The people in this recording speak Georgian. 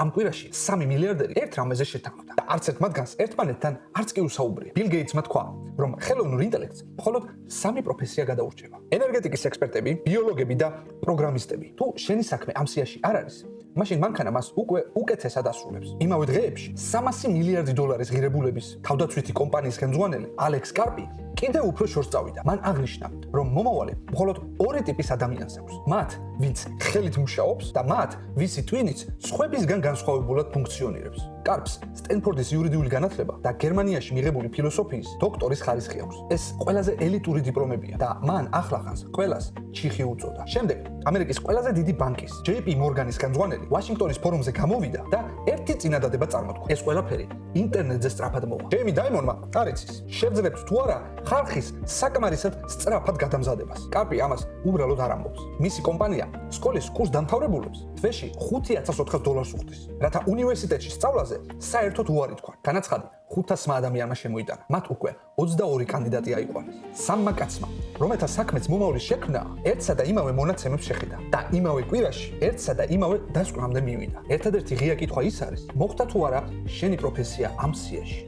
ამ კვირაში 3 მილიარდერი ერთ რამეზე შეთანხმდა და არც ერთ მათგანს ერთმანეთთან არც კი უსაუბრია. ბილ გეიტსმა თქვა, რომ ხელოვნურ ინტელექტს მხოლოდ 3 პროფესია გადაურჩება. ენერგეტიკის ექსპერტები, ბიოლოგები და პროგრამისტები. თუ შენი საქმე ამ სიაში არ არის, მაშინ მანქანა მას უკვე უკეთესად ასრულებს. იმავე დღეებში 300 მილიარდი დოლარის ღირებულების თავდაცვითი კომპანიის ხელმძღვანელი ალექს კარპი კიდევ უფრო შორს წავიდა. მან აღნიშნა, რომ მომავალი მხოლოდ 2 ტიპის ადამიანს აქვს. მათ, ვინც ხელით მუშაობს და მათ, ვისი ტვინიც სხვებისგან განსხვავებულად ფუნქციონირებს. კარპს სტენფორდის იურიდიული განათლება და გერმანიაში მიღებული ფილოსოფიის დოქტორის ხარისხი აქვს. ეს ყველაზე ელიტური დიპლომებია და მან ახლახანს ყველას ჩიხი უწოდა. შემდეგ ამერიკის ყველაზე დიდი ბანკის JP Morgan-ის ხელმძღვანელი ვაშინგტონის ფორუმზე გამოვიდა და ერთი წინადადება წარმოთქვა. ეს ყველაფერი ინტერნეტზე სწრაფად მოვა. ჯეიმი დაიმონმა არ იცის, შეძლებს თუ არა ხალხის საკმარისად სწრაფად გადამზადებას. კარპი ამას უბრალოდ არ ამბობს. მისი კომპანია სკოლის კურსდამთავრებულებს თვეში $5,400 უხდის, რათა უნივერსიტეტში სწავლაზე საერთოდ უარი თქვა. განაცხადი 500 ადამიანმა შემოიტანა. მათ უკვე 22 კანდიდატი აიყვანეს. 3 კაცმა, რომელთა საქმეც მომავლის შექმნა, ერთსა და იმავე მონაცემებს შეხედა და იმავე კვირაში ერთსა და იმავე დასკვნამდე მივიდა. ერთადერთი ღია კითხვა ის არის, მოხდა თუ არა შენი პროფესია ამ სიაში.